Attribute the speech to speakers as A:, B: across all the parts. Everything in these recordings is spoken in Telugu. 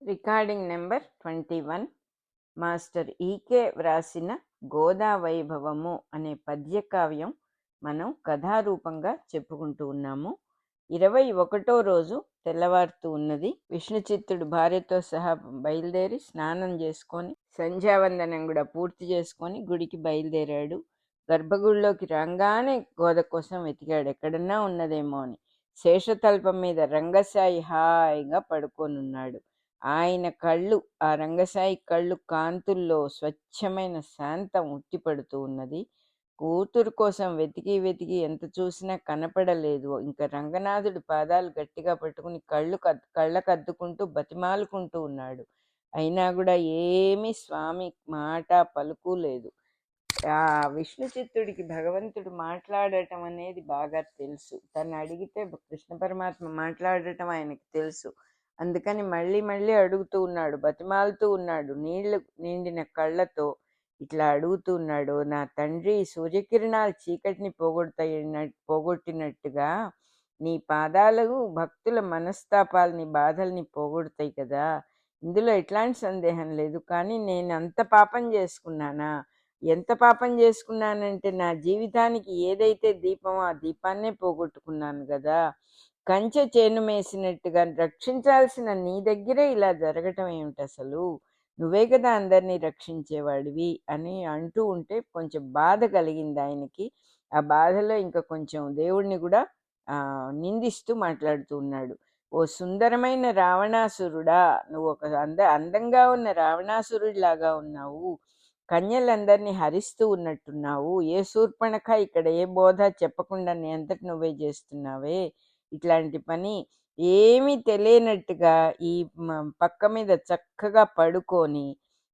A: Recording number 21. మాస్టర్ ఈకే వ్రాసిన గోదా వైభవము అనే పద్యకావ్యం మనం కథారూపంగా చెప్పుకుంటూ ఉన్నాము. 21వ రోజు తెల్లవారుతూ ఉన్నది. విష్ణుచిత్తుడు భార్యతో సహా బయలుదేరి స్నానం చేసుకొని సంధ్యావందనం కూడా పూర్తి చేసుకొని గుడికి బయలుదేరాడు. గర్భగుడిలోకి రాగానే గోద కోసం వెతికాడు, ఎక్కడన్నా ఉన్నదేమో అని. శేషతల్పం మీద రంగసాయి హాయిగా పడుకోనున్నాడు. ఆయన కళ్ళు, ఆ రంగసాయి కళ్ళు కాంతుల్లో స్వచ్ఛమైన శాంతం ఉట్టిపడుతూ ఉన్నది. కూతురు కోసం వెతికి వెతికి ఎంత చూసినా కనపడలేదు. ఇంకా రంగనాథుడి పాదాలు గట్టిగా పట్టుకుని కళ్ళకద్దుకుంటూ బతిమాలుకుంటూ ఉన్నాడు. అయినా కూడా ఏమీ స్వామి మాట పలుకు లేదు. ఆ విష్ణు చిత్తుడికి భగవంతుడు మాట్లాడటం అనేది బాగా తెలుసు. తను అడిగితే కృష్ణ పరమాత్మ మాట్లాడటం ఆయనకి తెలుసు. అందుకని మళ్ళీ మళ్ళీ అడుగుతూ ఉన్నాడు, బతిమాలుతూ ఉన్నాడు. నీళ్లు నిండిన కళ్ళతో ఇట్లా అడుగుతూ ఉన్నాడు, నా తండ్రి, సూర్యకిరణాలు చీకటిని పోగొట్టినట్టుగా నీ పాదాలు భక్తుల మనస్తాపాలని, బాధల్ని పోగొడతాయి కదా, ఇందులో ఎట్లాంటి సందేహం లేదు. కానీ నేను అంత పాపం చేసుకున్నానా? ఎంత పాపం చేసుకున్నానంటే నా జీవితానికి ఏదైతే దీపమో ఆ దీపాన్నే పోగొట్టుకున్నాను కదా. కంచె చేను మేసినట్టుగా రక్షించాల్సిన నీ దగ్గరే ఇలా జరగటం ఏమిటి అసలు? నువ్వే కదా అందరినీ రక్షించేవాడివి అని అంటూ ఉంటే కొంచెం బాధ కలిగింది ఆయనకి. ఆ బాధలో ఇంకా కొంచెం దేవుడిని కూడా నిందిస్తూ మాట్లాడుతూ ఉన్నాడు. ఓ సుందరమైన రావణాసురుడా, నువ్వు ఒక అందంగా ఉన్న రావణాసురుడిలాగా ఉన్నావు. కన్యలందరినీ హరిస్తూ ఉన్నట్టున్నావు. ఏ శూర్పణఖ ఇక్కడ ఏ బోధ చెప్పకుండా నీ అంతటి నువ్వే చేస్తున్నావే ఇట్లాంటి పని. ఏమీ తెలియనట్టుగా ఈ పక్క మీద చక్కగా పడుకొని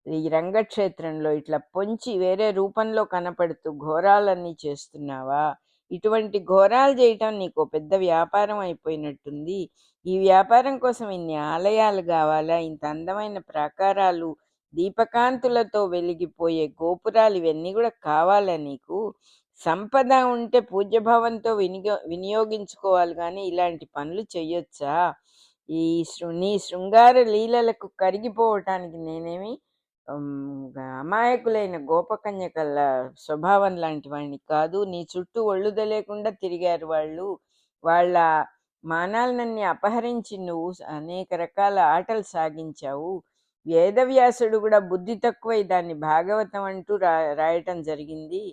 A: ఈ రంగక్షేత్రంలో ఇట్లా పొంచి వేరే రూపంలో కనపడుతూ ఘోరాలన్నీ చేస్తున్నావా? ఇటువంటి ఘోరాలు చేయటం నీకు పెద్ద వ్యాపారం అయిపోయినట్టుంది. ఈ వ్యాపారం కోసం ఇన్ని ఆలయాలు కావాలా? ఇంత అందమైన ప్రాకారాలు, దీపకాంతులతో వెలిగిపోయే గోపురాలు, ఇవన్నీ కూడా కావాలా నీకు? సంపద ఉంటే పూజ్యభావంతో వినియోగించుకోవాలి, కానీ ఇలాంటి పనులు చెయ్యొచ్చా? ఈ నీ శృంగార లీలలకు కరిగిపోవటానికి నేనేమి అమాయకులైన గోపకన్యకల స్వభావం లాంటి వాడిని కాదు. నీ చుట్టూ ఒళ్ళు తెలియకుండా తిరిగారు వాళ్ళు. వాళ్ళ మానాలనన్నీ అపహరించి నువ్వు అనేక రకాల ఆటలు సాగించావు. వేదవ్యాసుడు కూడా బుద్ధి తక్కువై దాన్ని భాగవతం అంటూ రాయటం జరిగింది.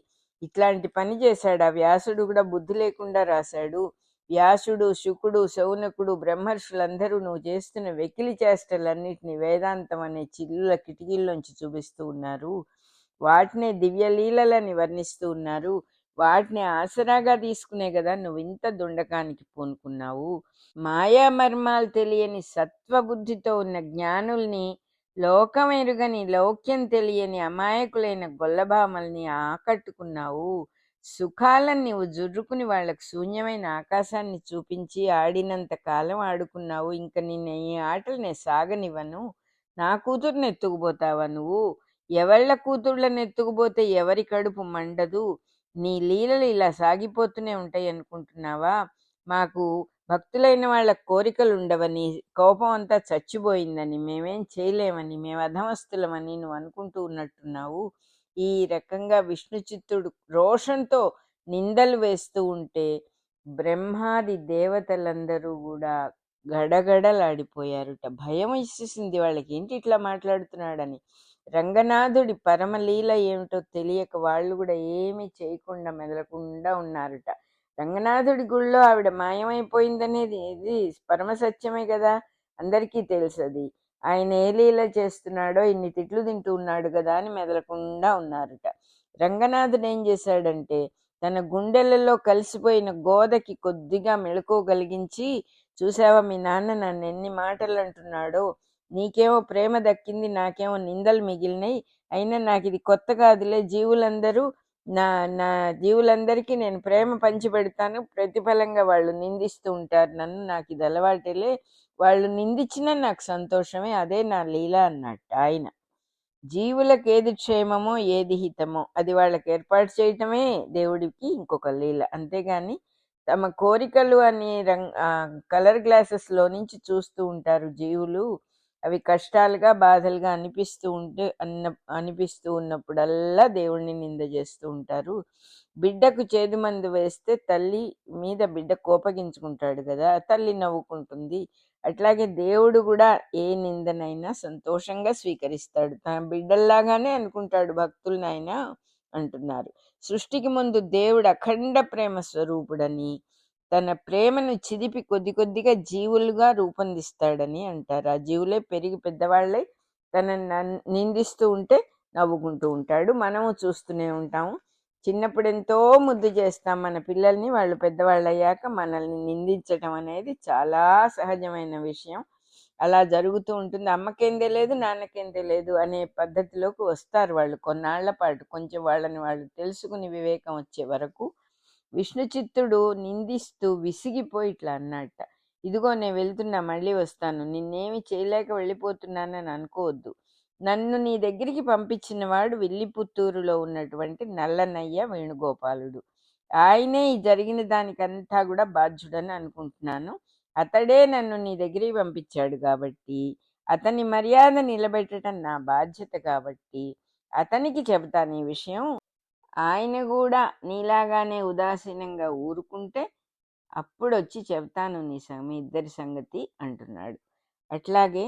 A: ఇట్లాంటి పని చేశాడు. ఆ వ్యాసుడు కూడా బుద్ధి లేకుండా రాశాడు. వ్యాసుడు, శుకుడు, శౌనకుడు, బ్రహ్మర్షులందరూ నువ్వు చేస్తున్న వెకిలి చేష్టలన్నిటినీ వేదాంతం అనే చిల్లుల కిటికీల్లోంచి చూపిస్తూ ఉన్నారు. వాటినే దివ్యలీలని వర్ణిస్తూ ఉన్నారు. వాటిని ఆసరాగా తీసుకునే కదా నువ్వు ఇంత దుండకానికి పూనుకున్నావు. మాయామర్మాలు తెలియని సత్వబుద్ధితో ఉన్న జ్ఞానుల్ని, లోకం ఎరుగని లౌక్యం తెలియని అమాయకులైన గొల్లభామల్ని ఆకట్టుకున్నావు. సుఖాలను నీవు జుర్రుకుని వాళ్లకు శూన్యమైన ఆకాశాన్ని చూపించి ఆడినంత కాలం ఆడుకున్నావు. ఇంక నిన్న ఈ ఆటలు నేను సాగనివ్వను. నా కూతుర్ని ఎత్తుకుపోతావా నువ్వు? ఎవళ్ళ కూతుళ్ళని ఎత్తుకుపోతే ఎవరి కడుపు మండదు? నీ లీలలు ఇలా సాగిపోతూనే ఉంటాయి అనుకుంటున్నావా? మాకు భక్తులైన వాళ్ళ కోరికలు ఉండవని, కోపం అంతా చచ్చిపోయిందని, మేమేం చేయలేమని, మేము అధమస్తులమని నువ్వు అనుకుంటూ ఉన్నట్టున్నావు. ఈ రకంగా విష్ణు చిత్తుడు రోషంతో నిందలు వేస్తూ ఉంటే బ్రహ్మాది దేవతలందరూ కూడా గడగడలాడిపోయారుట. భయం వేసేసింది వాళ్ళకి, ఏంటి ఇట్లా మాట్లాడుతున్నాడని. రంగనాథుడి పరమలీల ఏమిటో తెలియక వాళ్ళు కూడా ఏమీ చేయకుండా మెదలకుండా ఉన్నారుట. రంగనాథుడి గుళ్ళో ఆవిడ మాయమైపోయిందనేది ఇది పరమసత్యమే కదా, అందరికీ తెలుసు అది. ఆయన ఏ లీల చేస్తున్నాడో, ఇన్ని తిట్లు తింటూ ఉన్నాడు కదా అని మెదలకుండా ఉన్నారుట. రంగనాథుడు ఏం చేశాడంటే తన గుండెలలో కలిసిపోయిన గోదకి కొద్దిగా మెళకువ కలిగించి, చూసావా మీ నాన్న నన్ను ఎన్ని మాటలు అంటున్నాడో, నీకేమో ప్రేమ దక్కింది, నాకేమో నిందలు మిగిలినాయి. అయినా నాకు ఇది కొత్త కాదులే. నా నా జీవులందరికీ నేను ప్రేమ పంచిపెడతాను, ప్రతిఫలంగా వాళ్ళు నిందిస్తూ ఉంటారు నన్ను, నాకు ఇది అలవాటేలే. వాళ్ళు నిందించినా నాకు సంతోషమే, అదే నా లీల అన్నట్టు ఆయన. జీవులకు ఏది క్షేమమో ఏది హితమో అది వాళ్ళకి ఏర్పాటు చేయటమే దేవుడికి ఇంకొక లీల. అంతేగాని తమ కోరికలు అని కలర్ గ్లాసెస్లో నుంచి చూస్తూ ఉంటారు జీవులు. అవి కష్టాలుగా బాధలుగా అనిపిస్తూ ఉన్నప్పుడల్లా దేవుణ్ణి నింద చేస్తూ ఉంటారు. బిడ్డకు చేదు మందు వేస్తే తల్లి మీద బిడ్డ కోపగించుకుంటాడు కదా, తల్లి నవ్వుకుంటుంది. అట్లాగే దేవుడు కూడా ఏ నిందనైనా సంతోషంగా స్వీకరిస్తాడు, తన బిడ్డల్లాగానే అనుకుంటాడు భక్తుల్ని ఆయన అంటున్నారు. సృష్టికి ముందు దేవుడు అఖండ ప్రేమ స్వరూపుడని, తన ప్రేమను చిదిపి కొద్ది కొద్దిగా జీవులుగా రూపొందిస్తాడని అంటారు. ఆ జీవులే పెరిగి పెద్దవాళ్ళై తనని నిందిస్తూ ఉంటే నవ్వుకుంటూ ఉంటాడు. మనము చూస్తూనే ఉంటాము. చిన్నప్పుడు ఎంతో ముద్దు చేస్తాం మన పిల్లల్ని, వాళ్ళు పెద్దవాళ్ళు అయ్యాక మనల్ని నిందించటం అనేది చాలా సహజమైన విషయం. అలా జరుగుతూ ఉంటుంది. అమ్మకేం తెలియదు, నాన్నకేం తెలియదు అనే పద్ధతిలోకి వస్తారు వాళ్ళు కొన్నాళ్ల పాటు, కొంచెం వాళ్ళని వాళ్ళు తెలుసుకుని వివేకం వచ్చే వరకు. విష్ణు చిత్తుడు నిందిస్తూ విసిగిపోయి ఇట్లా అన్నట్ట, ఇదిగో నేను వెళ్తున్నా, మళ్ళీ వస్తాను, నిన్నేమి చేయలేక వెళ్ళిపోతున్నానని అనుకోవద్దు. నన్ను నీ దగ్గరికి పంపించిన వాడు విల్లిపుత్తూరులో ఉన్నటువంటి నల్లనయ్య వేణుగోపాలుడు. ఆయనే ఈ జరిగిన దానికంతా కూడా బాధ్యుడని అనుకుంటున్నాను. అతడే నన్ను నీ దగ్గరికి పంపించాడు కాబట్టి, అతని మర్యాద నిలబెట్టడం నా బాధ్యత కాబట్టి అతనికి చెబుతాను ఈ విషయం. ఆయన కూడా నీలాగానే ఉదాసీనంగా ఊరుకుంటే అప్పుడొచ్చి చెబుతాను మీ ఇద్దరి సంగతి అంటున్నాడు. అట్లాగే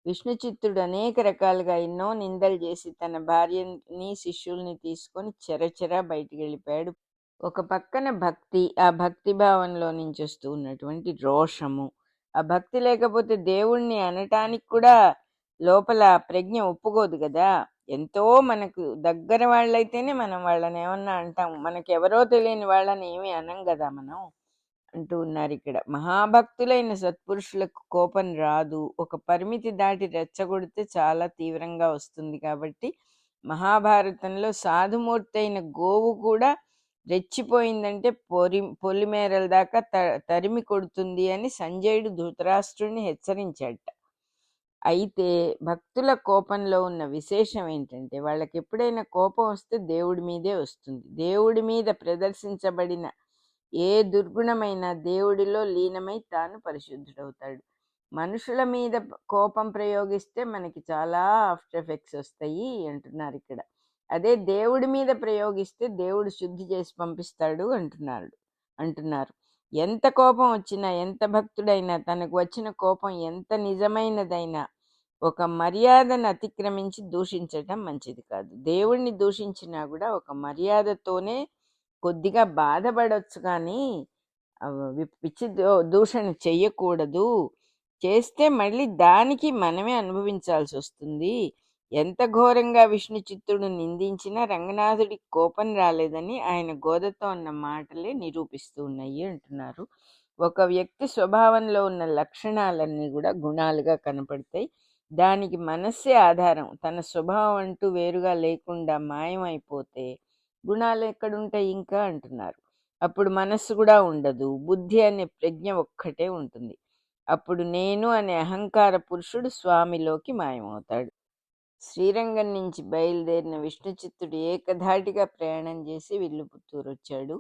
A: విష్ణు చిత్తుడు అనేక రకాలుగా ఎన్నో నిందలు చేసి తన భార్యని శిష్యుల్ని తీసుకొని చెరచెరా బయటికి వెళ్ళిపోయాడు. ఒక పక్కన భక్తి, ఆ భక్తి భావంలో నుంచి వస్తూ ఉన్నటువంటి రోషము, ఆ భక్తి లేకపోతే దేవుణ్ణి అనటానికి కూడా లోపల ప్రజ్ఞ ఒప్పుకోదు కదా. ఎంతో మనకు దగ్గర వాళ్ళైతేనే మనం వాళ్ళని ఏమన్నా అంటాము, మనకెవరో తెలియని వాళ్ళని ఏమీ అనం కదా మనం అంటూ ఉన్నారు ఇక్కడ. మహాభక్తులైన సత్పురుషులకు కోపం రాదు, ఒక పరిమితి దాటి రెచ్చగొడితే చాలా తీవ్రంగా వస్తుంది. కాబట్టి మహాభారతంలో సాధుమూర్తి అయిన గోవు కూడా రెచ్చిపోయిందంటే పొలిమేరల దాకా తరిమి కొడుతుంది అని సంజయుడు ధృతరాష్ట్రుడిని హెచ్చరించాట. అయితే భక్తుల కోపంలో ఉన్న విశేషం ఏంటంటే, వాళ్ళకి ఎప్పుడైనా కోపం వస్తే దేవుడి మీదే వస్తుంది. దేవుడి మీద ప్రదర్శించబడిన ఏ దుర్గుణమైనా దేవుడిలో లీనమై తాను పరిశుద్ధుడవుతాడు. మనుషుల మీద కోపం ప్రయోగిస్తే మనకి చాలా ఆఫ్టర్ ఎఫెక్ట్స్ వస్తాయి అంటున్నారు ఇక్కడ. అదే దేవుడి మీద ప్రయోగిస్తే దేవుడు శుద్ధి చేసి పంపిస్తాడు అంటున్నారు. ఎంత కోపం వచ్చినా, ఎంత భక్తుడైనా, తనకు వచ్చిన కోపం ఎంత నిజమైనదైనా ఒక మర్యాదను అతిక్రమించి దూషించటం మంచిది కాదు. దేవుణ్ణి దూషించినా కూడా ఒక మర్యాదతోనే కొద్దిగా బాధపడవచ్చు, కానీ పిచ్చి దూషణ చెయ్యకూడదు. చేస్తే మళ్ళీ దానికి మనమే అనుభవించాల్సి వస్తుంది. ఎంత ఘోరంగా విష్ణు చిత్తుడు నిందించినా రంగనాథుడికి కోపం రాలేదని ఆయన గోదతో అన్న మాటలే నిరూపిస్తూ ఉన్నాయి అంటున్నారు. ఒక వ్యక్తి స్వభావంలో ఉన్న లక్షణాలన్నీ కూడా గుణాలుగా కనపడతాయి. దానికి మనస్సే ఆధారం. తన స్వభావం అంటూ వేరుగా లేకుండా మాయమైపోతే గుణాలు ఎక్కడుంటాయి ఇంకా అంటున్నారు. అప్పుడు మనస్సు కూడా ఉండదు, బుద్ధి అనే ప్రజ్ఞ ఒక్కటే ఉంటుంది. అప్పుడు నేను అనే అహంకార పురుషుడు స్వామిలోకి మాయమవుతాడు. శ్రీరంగం నుంచి బయలుదేరిన విష్ణు చిత్తుడు ఏకధాటిగా ప్రయాణం చేసి విల్లుపుత్తూరు వచ్చాడు.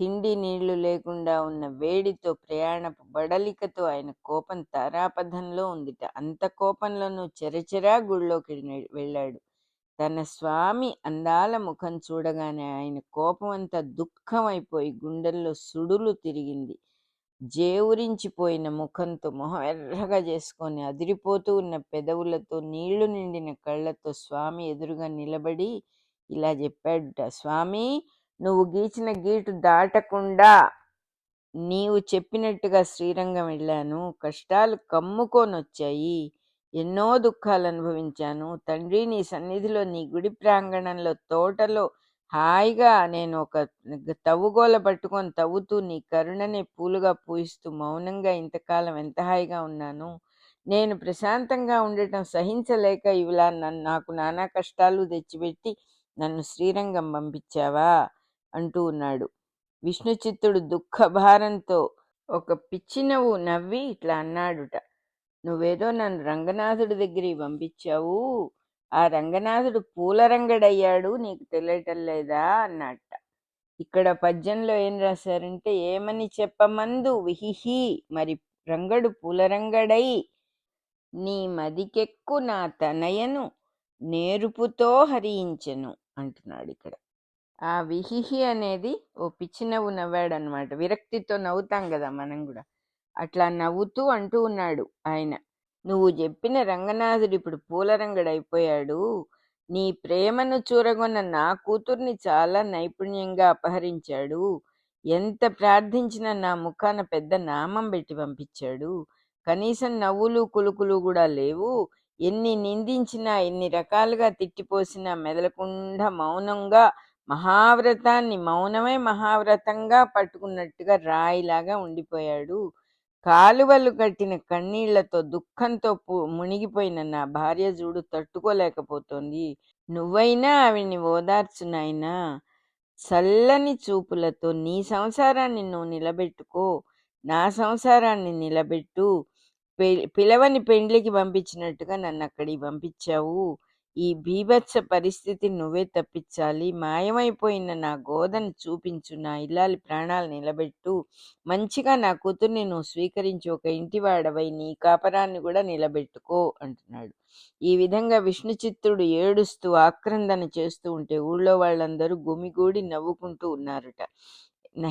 A: తిండి నీళ్లు లేకుండా ఉన్న వేడితో, ప్రయాణపు బడలికతో ఆయన కోపం తారాపథంలో ఉందిట. అంత కోపంలోనూ చెరచెరా గుళ్ళోకి వెళ్ళాడు. తన స్వామి అందాల ముఖం చూడగానే ఆయన కోపం అంతా దుఃఖమైపోయి గుండెల్లో సుడులు తిరిగింది. జేవురించిపోయిన ముఖంతో, మొహం ఎర్రగా చేసుకొని అదిరిపోతూ ఉన్న పెదవులతో, నీళ్లు నిండిన కళ్ళతో స్వామి ఎదురుగా నిలబడి ఇలా చెప్పాడుట, స్వామి, నువ్వు గీచిన గీటు దాటకుండా నీవు చెప్పినట్టుగా శ్రీరంగం వెళ్ళాను. కష్టాలు కమ్ముకొని వచ్చాయి, ఎన్నో దుఃఖాలు అనుభవించాను. తండ్రి, నీ సన్నిధిలో, నీ గుడి ప్రాంగణంలో, తోటలో హాయిగా నేను ఒక తవ్వుగోల పట్టుకొని తవ్వుతూ నీ కరుణనే పూలుగా పూయిస్తూ మౌనంగా ఇంతకాలం ఎంత హాయిగా ఉన్నాను. నేను ప్రశాంతంగా ఉండటం సహించలేక ఇవిలా నాకు నానా కష్టాలు తెచ్చిపెట్టి నన్ను శ్రీరంగం పంపించావా అంటూ ఉన్నాడు. విష్ణు చిత్తుడు దుఃఖభారంతో ఒక పిచ్చి నవ్వి ఇట్లా అన్నాడుట, నువ్వేదో నన్ను రంగనాథుడి దగ్గరికి పంపించావు, ఆ రంగనాథుడు పూలరంగడయ్యాడు, నీకు తెలియటం లేదా అన్నట్ట. ఇక్కడ పద్యంలో ఏం రాశారంటే, ఏమని చెప్పమందు విహిహి, మరి రంగడు పూలరంగడై నీ మదికెక్కు నా తనయను నేరుపుతో హరించెను అంటున్నాడు ఇక్కడ. ఆ విహిహి అనేది ఓ పిచ్చి నవ్వు నవ్వాడనమాట. విరక్తితో నవ్వుతాం కదా మనం కూడా. అట్లా నవ్వుతూ అంటూ ఉన్నాడు ఆయన. నువ్వు చెప్పిన రంగనాథుడు ఇప్పుడు పూలరంగడైపోయాడు. నీ ప్రేమను చూరగొన్న నా కూతుర్ని చాలా నైపుణ్యంగా అపహరించాడు. ఎంత ప్రార్థించినా నా ముఖాన పెద్ద నామం పెట్టి పంపించాడు. కనీసం నవ్వులు కులుకులు కూడా లేవు. ఎన్ని నిందించినా ఎన్ని రకాలుగా తిట్టిపోసినా మెదలకుండా మౌనంగా మహావ్రతాన్ని మౌనమే మహావ్రతంగా పట్టుకున్నట్టుగా రాయిలాగా ఉండిపోయాడు. కాలువలు కట్టిన కన్నీళ్లతో దుఃఖంతో మునిగిపోయిన నా భార్య చూడు తట్టుకోలేకపోతోంది. నువ్వైనా ఆవిడ్ని ఓదార్చు నాయనా. చల్లని చూపులతో నీ సంసారాన్ని నువ్వు నిలబెట్టుకో, నా సంసారాన్ని నిలబెట్టు. పిలవని పెండ్లికి పంపించినట్టుగా నన్ను అక్కడికి పంపించావు. ఈ బీభత్స పరిస్థితి నువ్వే తప్పించాలి. మాయమైపోయిన నా గోదను చూపించు. నా ఇల్లాలి ప్రాణాలు నిలబెట్టు. మంచిగా నా కూతుర్ని నువ్వు స్వీకరించి ఒక ఇంటివాడవై నీ కాపరాన్ని కూడా నిలబెట్టుకో అంటున్నాడు. ఈ విధంగా విష్ణు చిత్తుడు ఏడుస్తూ ఆక్రందన చేస్తూ ఉంటే ఊళ్ళో వాళ్ళందరూ గుమిగూడి నవ్వుకుంటూ ఉన్నారట.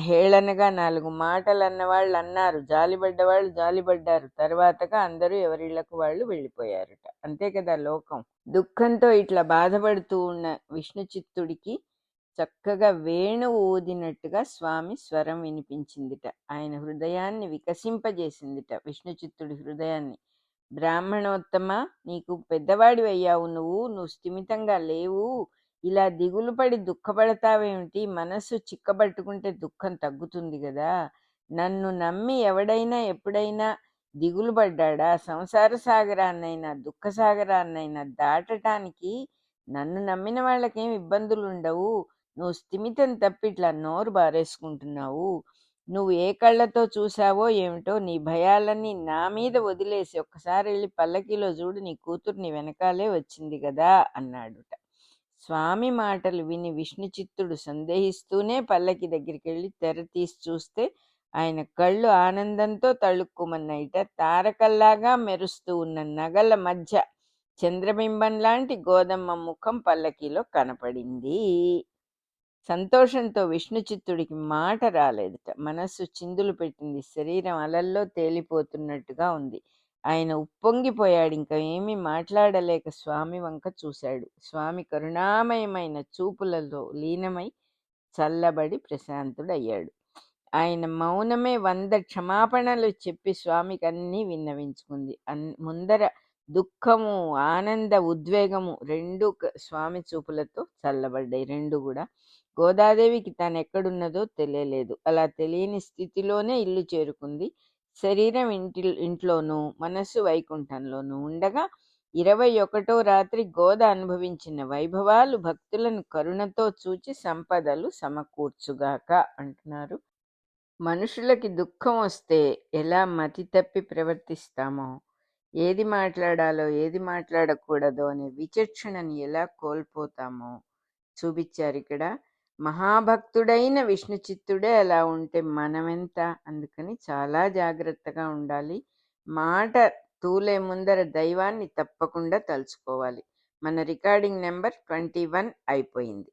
A: హేళనగా 4 మాటలు అన్నవాళ్ళు అన్నారు, జాలిపడ్డవాళ్ళు జాలిపడ్డారు. తర్వాతగా అందరూ ఎవరిళ్లకు వాళ్ళు వెళ్ళిపోయారట. అంతే కదా లోకం. దుఃఖంతో ఇట్లా బాధపడుతూ ఉన్న విష్ణు చిత్తుడికి చక్కగా వేణువు ఊదినట్టుగా స్వామి స్వరం వినిపించిందిట. ఆయన హృదయాన్ని వికసింపజేసిందిట, విష్ణు చిత్తుడి హృదయాన్ని. బ్రాహ్మణోత్తమ, నీకు పెద్దవాడివి అయ్యావు, నువ్వు స్థిమితంగా లేవు. ఇలా దిగులు పడి దుఃఖపడతావేమిటి? మనస్సు చిక్కబట్టుకుంటే దుఃఖం తగ్గుతుంది కదా. నన్ను నమ్మి ఎవడైనా ఎప్పుడైనా దిగులు పడ్డాడా? సంసార సాగరాన్నైనా దుఃఖ సాగరాన్నైనా దాటటానికి నన్ను నమ్మిన వాళ్ళకేం ఇబ్బందులు ఉండవు. నువ్వు స్థిమితం తప్పి ఇట్లా నోరు బారేసుకుంటున్నావు. నువ్వు ఏ కళ్ళతో చూసావో ఏమిటో, నీ భయాలన్నీ నా మీద వదిలేసి ఒక్కసారి వెళ్ళి పల్లకీలో చూడు, నీ కూతురు నీ వెనకాలే వచ్చింది కదా అన్నాడుట. స్వామి మాటలు విని విష్ణు చిత్తుడు సందేహిస్తూనే పల్లకి దగ్గరికి వెళ్ళి తెర తీసి చూస్తే ఆయన కళ్ళు ఆనందంతో తళుక్కుమన్నాయిట. తారకల్లాగా మెరుస్తూ ఉన్న నగల మధ్య చంద్రబింబం లాంటి గోదమ్మ ముఖం పల్లకీలో కనపడింది. సంతోషంతో విష్ణు చిత్తుడికి మాట రాలేదుట. మనస్సు చిందులు పెట్టింది. శరీరం అలల్లో తేలిపోతున్నట్టుగా ఉంది. ఆయన ఉప్పొంగిపోయాడు. ఇంకా ఏమీ మాట్లాడలేక స్వామి వంక చూశాడు. స్వామి కరుణామయమైన చూపులలో లీనమై చల్లబడి ప్రశాంతుడయ్యాడు. ఆయన మౌనమే 100 క్షమాపణలు చెప్పి స్వామికి అన్నీ విన్నవించుకుంది. ముందర దుఃఖము, ఆనంద, ఉద్వేగము రెండు స్వామి చూపులతో చల్లబడ్డాయి. రెండు కూడా. గోదాదేవికి తాను ఎక్కడున్నదో తెలియలేదు. అలా తెలియని స్థితిలోనే ఇల్లు చేరుకుంది. శరీరం ఇంట్లోనూ మనస్సు వైకుంఠంలోనూ ఉండగా 21వ రాత్రి గోద అనుభవించిన వైభవాలు భక్తులను కరుణతో చూచి సంపదలు సమకూర్చుగాక అంటున్నారు. మనుషులకి దుఃఖం వస్తే ఎలా మతి తప్పి ప్రవర్తిస్తామో, ఏది మాట్లాడాలో ఏది మాట్లాడకూడదో అనే విచక్షణని ఎలా కోల్పోతామో చూపించారు ఇక్కడ. మహాభక్తుడైన విష్ణు చిత్తుడే అలా ఉంటే మనమెంత. అందుకని చాలా జాగ్రత్తగా ఉండాలి. మాట తూలే ముందర దైవాన్ని తప్పకుండా తలుచుకోవాలి. మన రికార్డింగ్ నెంబర్ 21 అయిపోయింది.